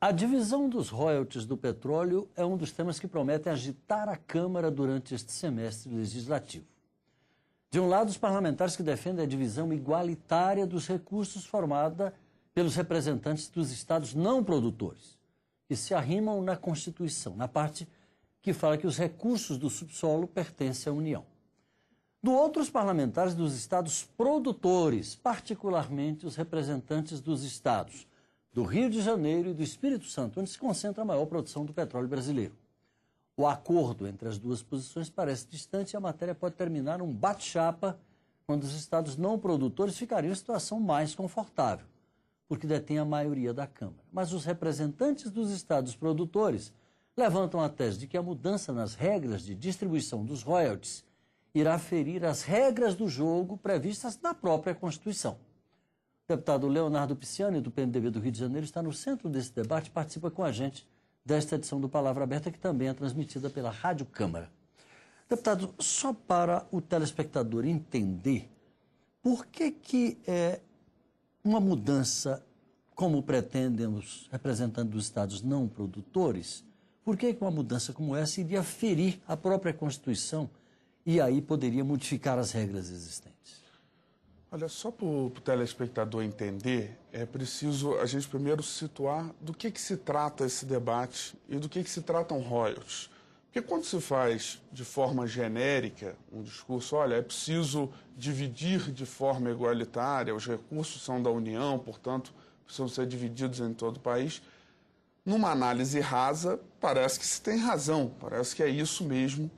A divisão dos royalties do petróleo é um dos temas que prometem agitar a Câmara durante este semestre legislativo. De um lado, os parlamentares que defendem a divisão igualitária dos recursos formada pelos representantes dos estados não produtores, que se arrimam na Constituição, na parte que fala que os recursos do subsolo pertencem à União. Do outro, os parlamentares dos estados produtores, particularmente os representantes dos estados do Rio de Janeiro e do Espírito Santo, onde se concentra a maior produção do petróleo brasileiro. O acordo entre as duas posições parece distante e a matéria pode terminar um bate-chapa, quando os estados não produtores ficariam em situação mais confortável, porque detêm a maioria da Câmara. Mas os representantes dos estados produtores levantam a tese de que a mudança nas regras de distribuição dos royalties irá ferir as regras do jogo previstas na própria Constituição. O deputado Leonardo Pisciani, do PMDB do Rio de Janeiro, está no centro desse debate e participa com a gente desta edição do Palavra Aberta, que também é transmitida pela Rádio Câmara. Deputado, só para o telespectador entender, por que uma mudança, como pretendem os representantes dos estados não produtores, por que uma mudança como essa iria ferir a própria Constituição e aí poderia modificar as regras existentes? Olha, só para o telespectador entender, é preciso a gente primeiro situar do que se trata esse debate e do que se tratam royalties. Porque quando se faz de forma genérica um discurso, olha, é preciso dividir de forma igualitária, os recursos são da União, portanto, precisam ser divididos em todo o país, numa análise rasa, parece que se tem razão, parece que é isso mesmo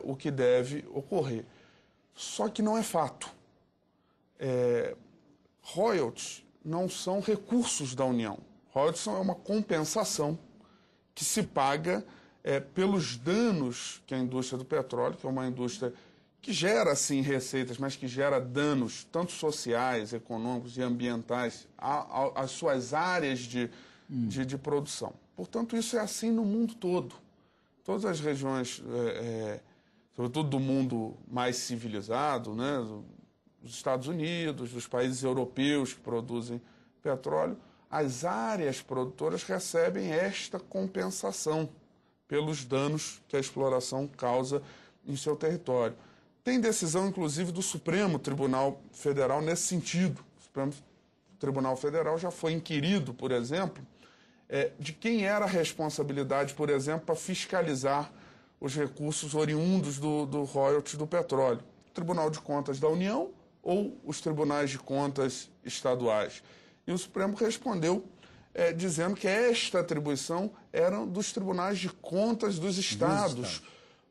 o que deve ocorrer. Só que não é fato. Royalties não são recursos da União. Royalties é uma compensação que se paga pelos danos que a indústria do petróleo, que é uma indústria que gera, sim, receitas, mas que gera danos tanto sociais, econômicos e ambientais às suas áreas de produção. Portanto, isso é assim no mundo todo. Todas as regiões, sobretudo do mundo mais civilizado, né, dos Estados Unidos, dos países europeus que produzem petróleo, as áreas produtoras recebem esta compensação pelos danos que a exploração causa em seu território. Tem decisão, inclusive, do Supremo Tribunal Federal nesse sentido. O Supremo Tribunal Federal já foi inquirido, por exemplo, de quem era a responsabilidade, por exemplo, para fiscalizar os recursos oriundos do royalties do petróleo. O Tribunal de Contas da União ou os tribunais de contas estaduais. E o Supremo respondeu dizendo que esta atribuição era dos tribunais de contas dos estados,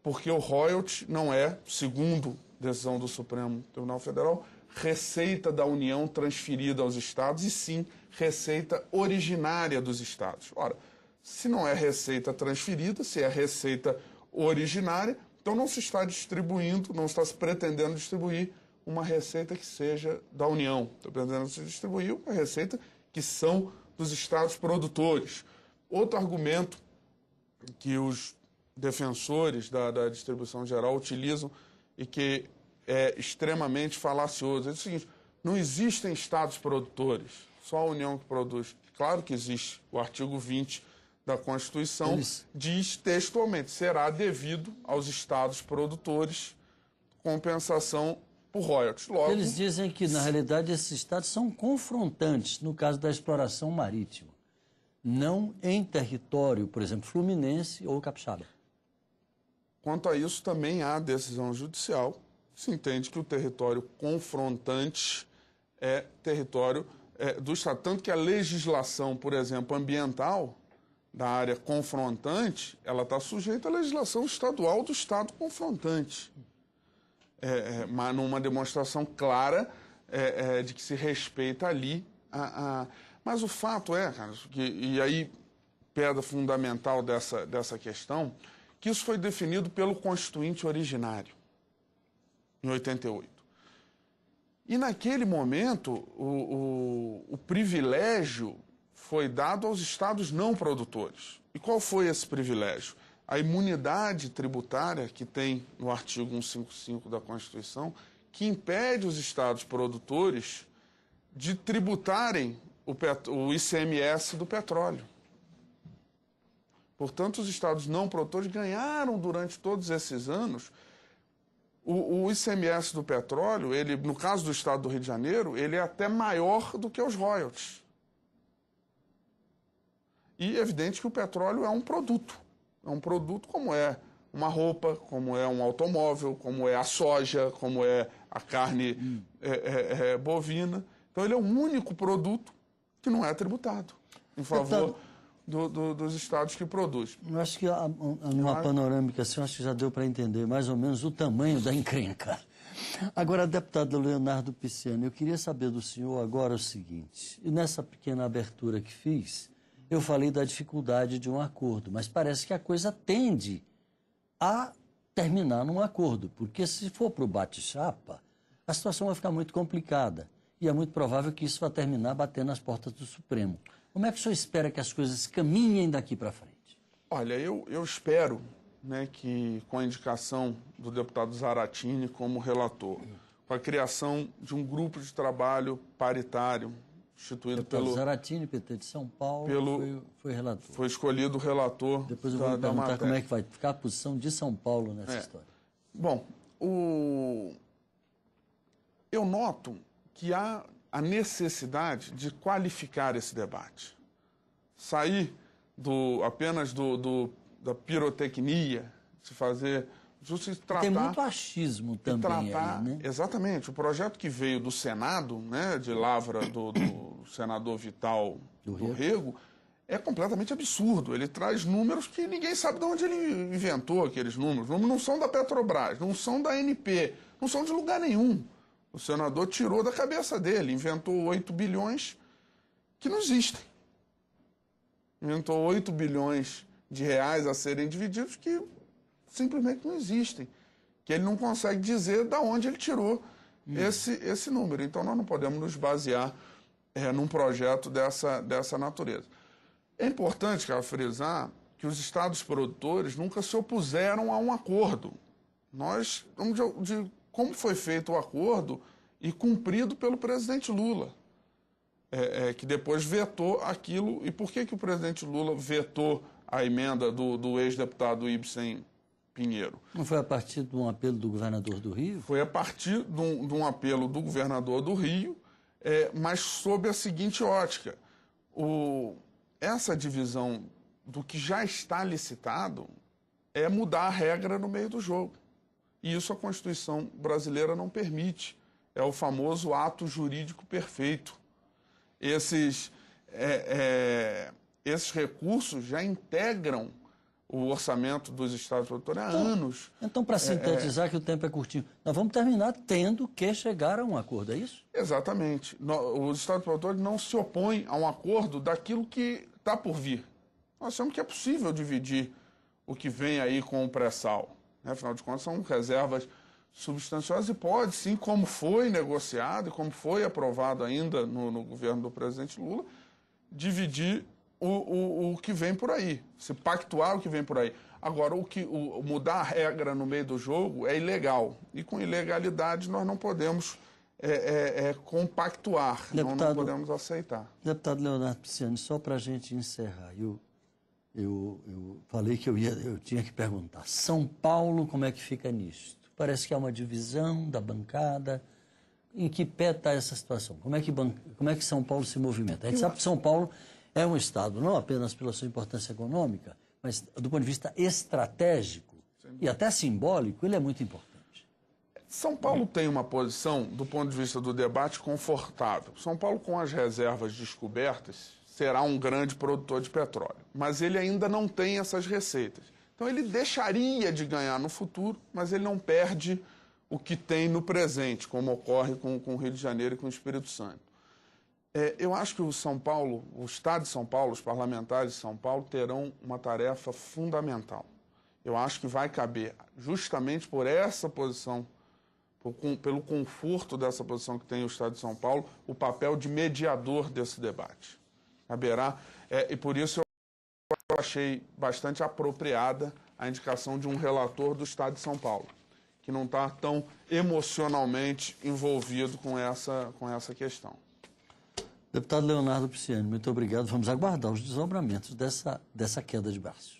porque o royalties não é, segundo decisão do Supremo Tribunal Federal, receita da União transferida aos estados, e sim receita originária dos estados. Ora, se não é receita transferida, se é receita originária, então não se está distribuindo, não está se pretendendo distribuir uma receita que seja da União. Está pretendendo se distribuir uma receita que são dos estados produtores. Outro argumento que os defensores da distribuição geral utilizam e que é extremamente falacioso é o seguinte: não existem estados produtores, só a União que produz. Claro que existe. O artigo 20 da Constituição diz textualmente: será devido aos estados produtores compensação por royalties. Logo, eles dizem que, na realidade, esses estados são confrontantes no caso da exploração marítima, não em território, por exemplo, fluminense ou capixaba. Quanto a isso, também há decisão judicial. Se entende que o território confrontante é território do Estado. Tanto que a legislação, por exemplo, ambiental da área confrontante, ela está sujeita à legislação estadual do Estado confrontante. Mas numa demonstração clara de que se respeita ali Mas o fato é, Carlos, e aí pedra fundamental dessa questão, que isso foi definido pelo Constituinte originário, em 88. E naquele momento, o privilégio foi dado aos estados não produtores. E qual foi esse privilégio? A imunidade tributária que tem no artigo 155 da Constituição, que impede os estados produtores de tributarem o ICMS do petróleo. Portanto, os estados não produtores ganharam durante todos esses anos. O ICMS do petróleo, ele, no caso do estado do Rio de Janeiro, ele é até maior do que os royalties. E é evidente que o petróleo é um produto. É um produto como é uma roupa, como é um automóvel, como é a soja, como é a carne bovina. Então, ele é o único produto que não é tributado em favor dos estados que produzem. Eu acho que numa panorâmica assim, eu acho que já deu para entender mais ou menos o tamanho da encrenca. Agora, deputado Leonardo Pisciani, eu queria saber do senhor agora o seguinte. E nessa pequena abertura que fiz, eu falei da dificuldade de um acordo, mas parece que a coisa tende a terminar num acordo, porque se for para o bate-chapa, a situação vai ficar muito complicada e é muito provável que isso vá terminar batendo nas portas do Supremo. Como é que o senhor espera que as coisas caminhem daqui para frente? Olha, eu espero, né, que com a indicação do deputado Zaratini como relator, com a criação de um grupo de trabalho paritário, instituído pelo... Zaratini, PT de São Paulo, foi relator. Foi escolhido o relator. Depois eu vou perguntar como é que vai ficar a posição de São Paulo nessa história. Bom, eu noto que há a necessidade de qualificar esse debate. Sair apenas da pirotecnia, se fazer... Tem muito achismo também aí, né? Exatamente. O projeto que veio do Senado, né, de lavra do senador Vital do Rego, é completamente absurdo. Ele traz números que ninguém sabe de onde ele inventou aqueles números. Os números não são da Petrobras, não são da ANP, não são de lugar nenhum. O senador tirou da cabeça dele, inventou 8 bilhões que não existem. Inventou 8 bilhões de reais a serem divididos que simplesmente não existem. Que ele não consegue dizer de onde ele tirou esse número. Então, nós não podemos nos basear num projeto dessa natureza. É importante, quero frisar, que os estados produtores nunca se opuseram a um acordo. Nós, como foi feito o acordo e cumprido pelo presidente Lula, que depois vetou aquilo. E por que o presidente Lula vetou a emenda do ex-deputado Ibsen Pinheiro? Não foi a partir de um apelo do governador do Rio? Foi a partir de um apelo do governador do Rio, mas sob a seguinte ótica. Essa divisão do que já está licitado é mudar a regra no meio do jogo. E isso a Constituição brasileira não permite. É o famoso ato jurídico perfeito. Esses recursos já integram o orçamento dos estados produtores há anos. Então, para sintetizar, que o tempo é curtinho, nós vamos terminar tendo que chegar a um acordo, é isso? Exatamente. Os estados produtores não se opõem a um acordo daquilo que está por vir. Nós achamos que é possível dividir o que vem aí com o pré-sal. Afinal de contas, são reservas substanciosas e pode, sim, como foi negociado e como foi aprovado ainda no governo do presidente Lula, dividir o que vem por aí, se pactuar o que vem por aí. Agora, mudar a regra no meio do jogo é ilegal. E com ilegalidade nós não podemos compactuar, não podemos aceitar. Deputado Leonardo Pisciani, só para a gente encerrar, eu falei que eu tinha que perguntar. São Paulo, como é que fica nisto? Parece que há uma divisão da bancada. Em que pé está essa situação? Como é que São Paulo se movimenta? A gente sabe que São Paulo é um estado, não apenas pela sua importância econômica, mas do ponto de vista estratégico e até simbólico, ele é muito importante. São Paulo tem uma posição, do ponto de vista do debate, confortável. São Paulo, com as reservas descobertas, será um grande produtor de petróleo. Mas ele ainda não tem essas receitas. Então, ele deixaria de ganhar no futuro, mas ele não perde o que tem no presente, como ocorre com o Rio de Janeiro e com o Espírito Santo. Eu acho que o Estado de São Paulo, os parlamentares de São Paulo, terão uma tarefa fundamental. Eu acho que vai caber, justamente por essa posição, pelo conforto dessa posição que tem o Estado de São Paulo, o papel de mediador desse debate. Caberá, e por isso eu achei bastante apropriada a indicação de um relator do Estado de São Paulo, que não está tão emocionalmente envolvido com essa questão. Deputado Leonardo Pisciani, muito obrigado. Vamos aguardar os desdobramentos dessa queda de braço.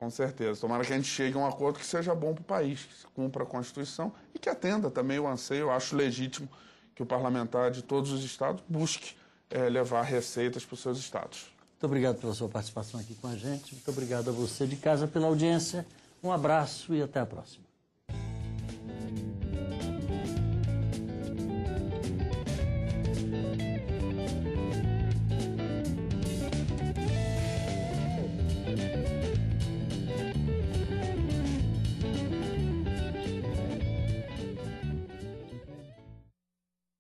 Com certeza. Tomara que a gente chegue a um acordo que seja bom para o país, que cumpra a Constituição e que atenda também o anseio. Eu acho legítimo que o parlamentar de todos os estados busque levar receitas para os seus estados. Muito obrigado pela sua participação aqui com a gente. Muito obrigado a você de casa pela audiência. Um abraço e até a próxima.